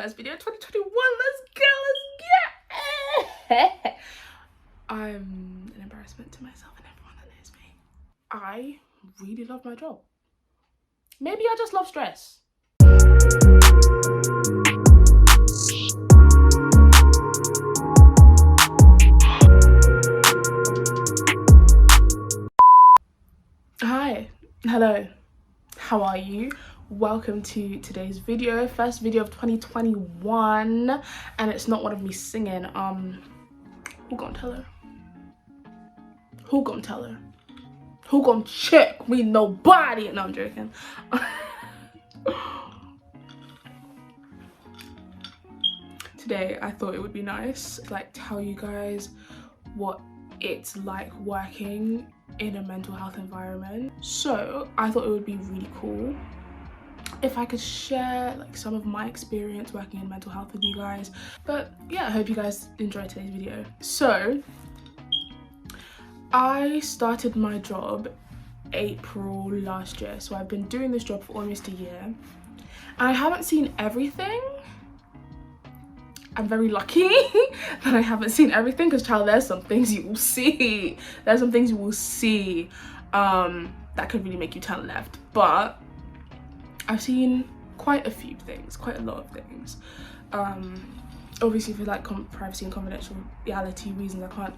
First video of 2021. Let's go. I'm an embarrassment to myself and everyone that knows me. I really love my job. Maybe I just love stress. Hi, hello, how are you? Welcome to today's video, first video of 2021, and it's not one of me singing. Who gonna tell her? Who gonna tell her? Who gonna check? We nobody. No, I'm joking. Today I thought it would be nice to like tell you guys what it's like working in a mental health environment. So I thought it would be really cool if I could share like some of my experience working in mental health with you guys. But yeah, I hope you guys enjoyed today's video. So I started my job April last year, so I've been doing this job for almost a year and I haven't seen everything. I'm very lucky that I haven't seen everything, because child, there's some things you will see. There's some things you will see that could really make you turn left. But I've seen quite a few things, quite a lot of things. Obviously for like privacy and confidentiality reasons, I can't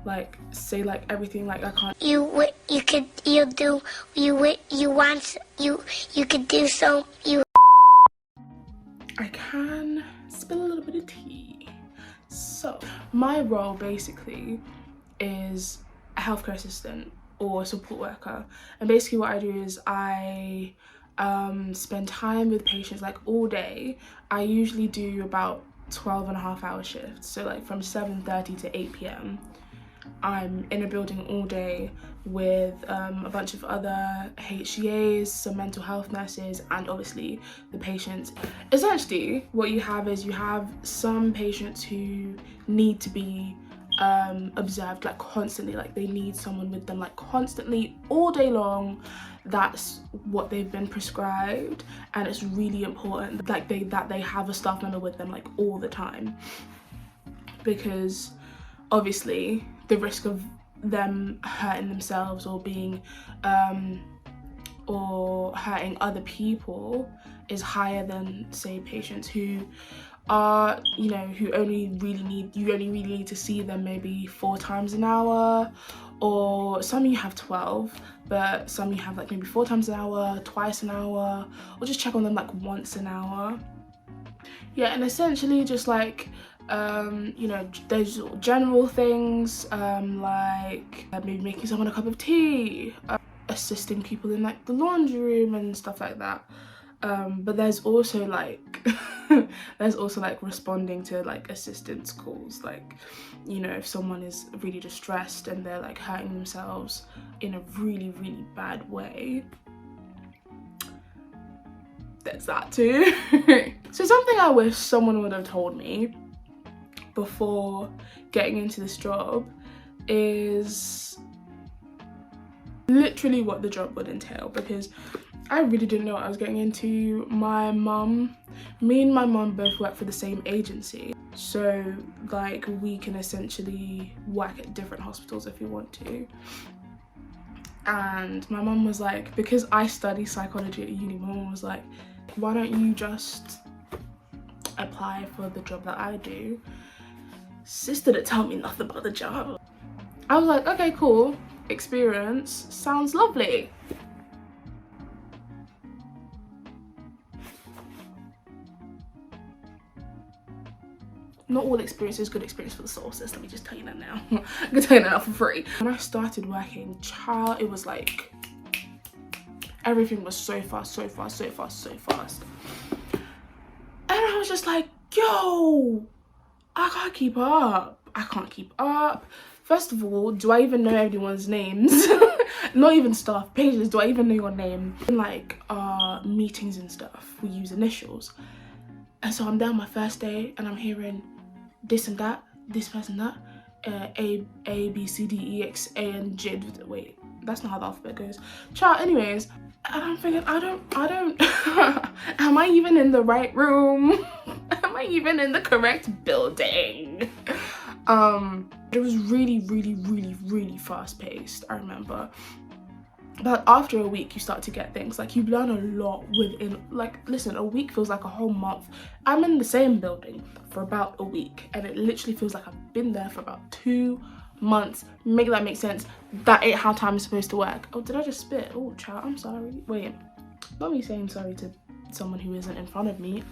like say like everything. Like I can't. You could do so. I can spill a little bit of tea. So my role basically is a healthcare assistant or support worker, and basically what I do is I spend time with patients like all day. I usually do about 12.5-hour shifts, so like from 7:30 to 8 p.m. I'm in a building all day with a bunch of other HCAs, some mental health nurses, and obviously the patients. Essentially what you have is you have some patients who need to be observed like constantly, like they need someone with them like constantly all day long. That's what they've been prescribed, and it's really important like that they have a staff member with them like all the time, because obviously the risk of them hurting themselves or being or hurting other people is higher than say patients who are, you know, you only really need to see them maybe 4 times an hour, or some you have 12, but some you have like maybe 4 times an hour, twice an hour, or just check on them like once an hour. Yeah, and essentially just like you know, there's general things like maybe making someone a cup of tea, assisting people in like the laundry room and stuff like that. But there's also like responding to like assistance calls, like, you know, if someone is really distressed and they're like hurting themselves in a really bad way, there's that too. So something I wish someone would have told me before getting into this job is literally what the job would entail, because I really didn't know what I was getting into. Me and my mum both work for the same agency, so like we can essentially work at different hospitals if we want to. And my mum was like, because I study psychology at uni, my mum was like, why don't you just apply for the job that I do? Sis didn't tell me nothing about the job. I was like, okay, cool, experience sounds lovely. Not all experience is good experience for the soul, sis. Let me just tell you that now. I can tell you that now for free. When I started working, child, it was like everything was so fast. And I was just like, yo, I can't keep up. First of all, do I even know everyone's names? Not even staff, pages, do I even know your name? In like our meetings and stuff, we use initials. And so I'm there on my first day and I'm hearing this and that, this person that, A, B, C, D, E, X, A, and J. Wait, that's not how the alphabet goes. Child, anyways, and I'm thinking, I don't, am I even in the right room? Am I even in the correct building? It was really fast paced, I remember. But after a week, you start to get things. Like, you learn a lot within, like, listen, a week feels like a whole month. I'm in the same building for about a week, and it literally feels like I've been there for about 2 months. Make that make sense. That ain't how time is supposed to work. Oh, did I just spit? Oh, child, I'm sorry. Wait, not me saying sorry to someone who isn't in front of me.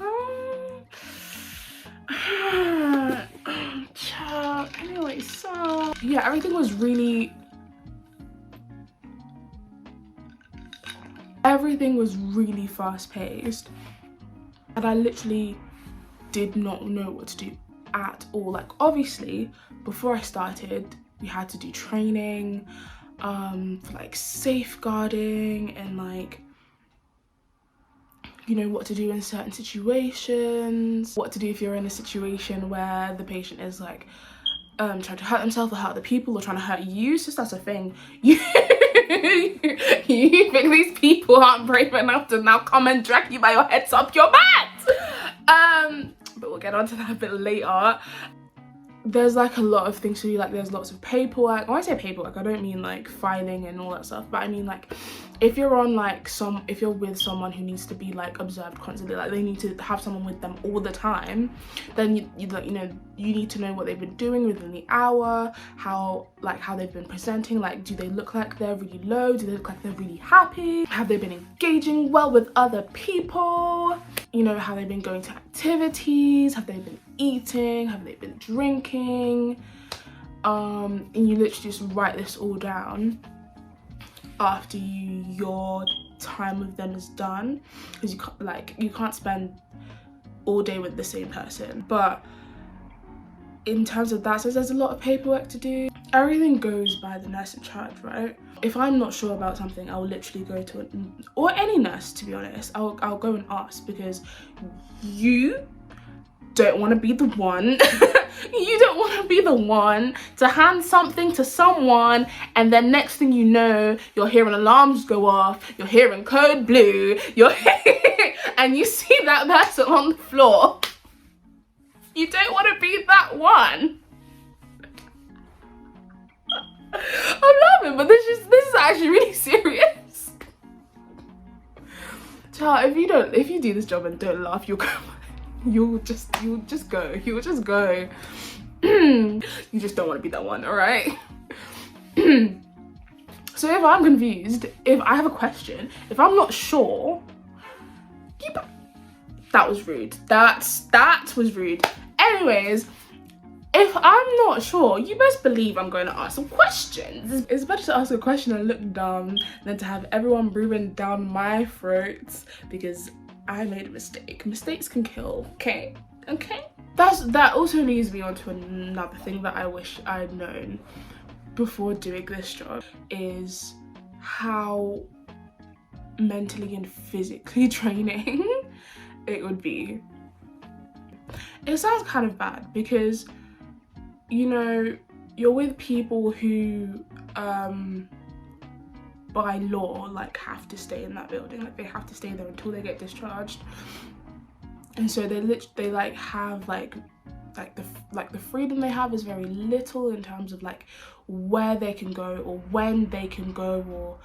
Child, anyway, so yeah, everything was really fast paced, and I literally did not know what to do at all. Like, obviously before I started, we had to do training for like safeguarding and like, you know, what to do in certain situations, what to do if you're in a situation where the patient is like trying to hurt themselves or hurt other people or trying to hurt you. So that's a thing. You think these people aren't brave enough to now come and drag you by your heads up your mat? But we'll get onto that a bit later. There's like a lot of things to do. Like, there's lots of paperwork. When I say paperwork, I don't mean like filing and all that stuff, but I mean like if you're on like if you're with someone who needs to be like observed constantly, like they need to have someone with them all the time, then you know, you need to know what they've been doing within the hour, how they've been presenting. Like, do they look like they're really low? Do they look like they're really happy? Have they been engaging well with other people? You know, have they been going to activities? Have they been eating? Have they been drinking? And you literally just write this all down after your time with them is done, because you can't spend all day with the same person. But in terms of that, so there's a lot of paperwork to do. Everything goes by the nurse in charge, right? If I'm not sure about something, I'll literally go to or any nurse, to be honest. I'll go and ask, because you don't want to be the one you don't want to be the one to hand something to someone, and then next thing you know, you're hearing alarms go off, you're hearing code blue, and you see that person on the floor. You don't want to be that one. I'm laughing, but this is actually really serious. Child, if you do this job and don't laugh, you'll just go. You just don't want to be that one, all right? So if I'm confused, if I have a question, if I'm not sure, that was rude. That was rude. Anyways, if I'm not sure, you best believe I'm going to ask some questions. It's better to ask a question and look dumb than to have everyone breathing down my throat because I made a mistake. Mistakes can kill, okay? That also leads me on to another thing that I wish I'd known before doing this job, is how mentally and physically draining it would be. It sounds kind of bad because, you know, you're with people who by law like have to stay in that building. Like, they have to stay there until they get discharged, and so they like have like the freedom they have is very little in terms of like where they can go or when they can go, or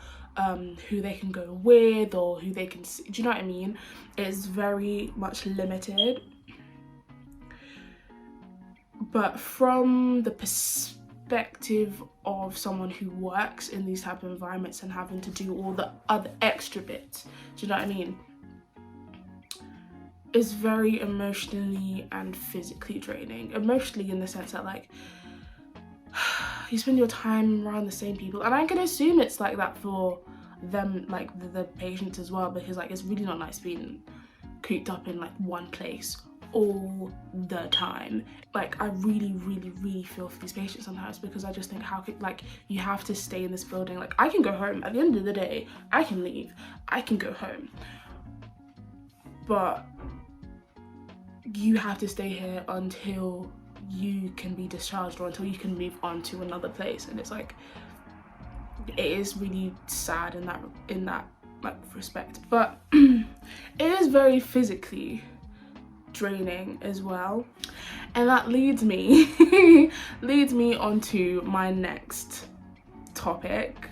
who they can go with, or who they can see. Do you know what I mean? It's very much limited. But from the perspective of someone who works in these type of environments and having to do all the other extra bits, do you know what I mean? It's very emotionally and physically draining. Emotionally in the sense that like you spend your time around the same people, and I can assume it's like that for them, like the patients as well, because like it's really not nice being cooped up in like one place all the time. Like, I really feel for these patients sometimes, because I just think, how could, like, you have to stay in this building. Like, I can go home at the end of the day, I can leave, I can go home, but you have to stay here until you can be discharged or until you can move on to another place. And it's like, it is really sad in that like respect, but it is very physically draining as well. And that leads me onto my next topic.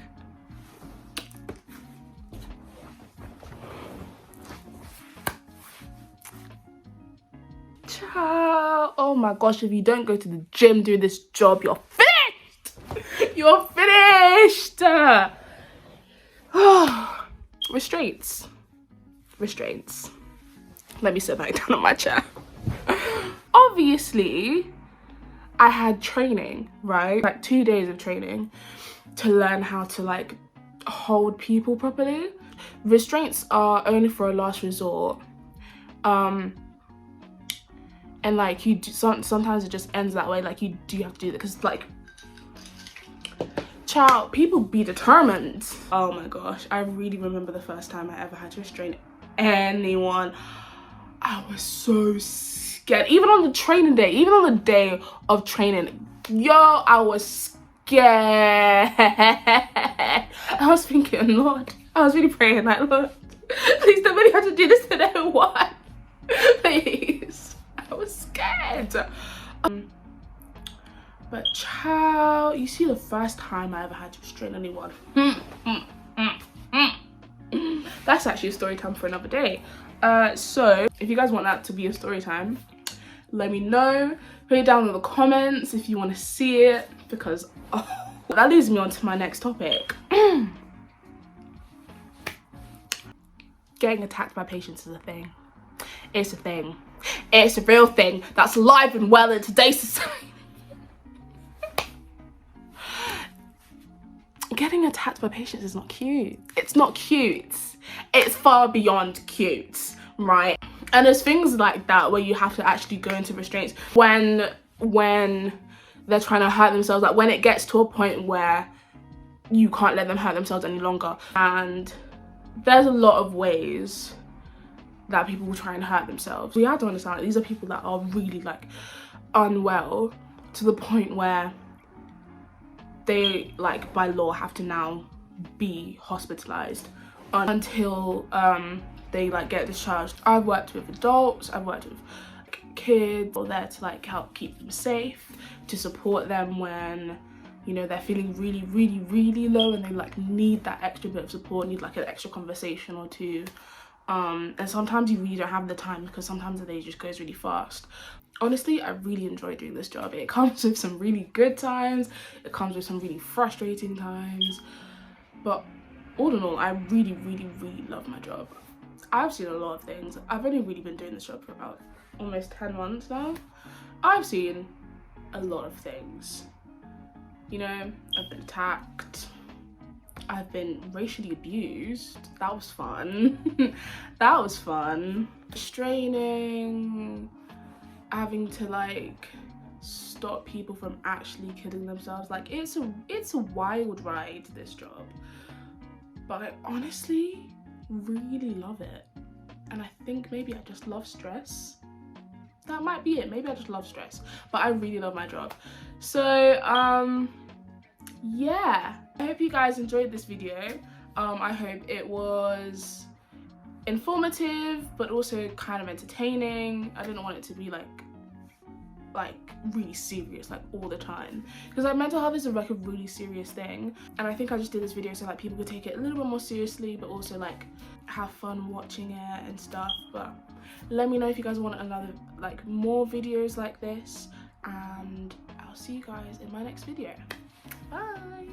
Ciao. Oh my gosh, if you don't go to the gym doing this job, you're finished. You're finished. Restraints. Let me sit back down on my chair. Obviously, I had training, right? Like 2 days of training to learn how to like hold people properly. Restraints are only for a last resort. And like you do, sometimes it just ends that way. Like you do have to do that because like, child, people be determined. Oh my gosh, I really remember the first time I ever had to restrain anyone. I was so scared. Even on the training day, even on the day of training, yo, I was scared. I was thinking, Lord, I was really praying like, Lord, please don't really have to do this to anyone. Please. I was scared. But child, you see, the first time I ever had to restrain anyone. That's actually a story time for another day. So if you guys want that to be a story time, let me know. Put it down in the comments if you want to see it, because that leads me on to my next topic. Getting attacked by patients is a thing. It's a thing. It's a real thing that's alive and well in today's society. Getting attacked by patients is not cute. It's not cute. It's far beyond cute, right? And there's things like that where you have to actually go into restraints when they're trying to hurt themselves, like when it gets to a point where you can't let them hurt themselves any longer. And there's a lot of ways that people will try and hurt themselves. We have to understand that these are people that are really like unwell to the point where they like by law have to now be hospitalized until they like get discharged. I've worked with adults, I've worked with kids, or there to like help keep them safe, to support them when, you know, they're feeling really low and they like need that extra bit of support, need like an extra conversation or two. And sometimes you really don't have the time because sometimes the day just goes really fast. Honestly, I really enjoy doing this job. It comes with some really good times, it comes with some really frustrating times, but all in all, I really love my job. I've seen a lot of things. I've only really been doing this job for about almost 10 months now. I've seen a lot of things. You know, I've been attacked, I've been racially abused. That was fun. That was fun. Restraining, having to like stop people from actually killing themselves. Like it's a wild ride, this job, but I honestly really love it. And I think maybe I just love stress. That might be it. Maybe I just love stress, but I really love my job. So yeah, I hope you guys enjoyed this video. I hope it was informative but also kind of entertaining. I didn't want it to be like really serious like all the time, because like mental health is like a really serious thing, and I think I just did this video so like people could take it a little bit more seriously but also like have fun watching it and stuff. But let me know if you guys want another like more videos like this, and I'll see you guys in my next video. Bye.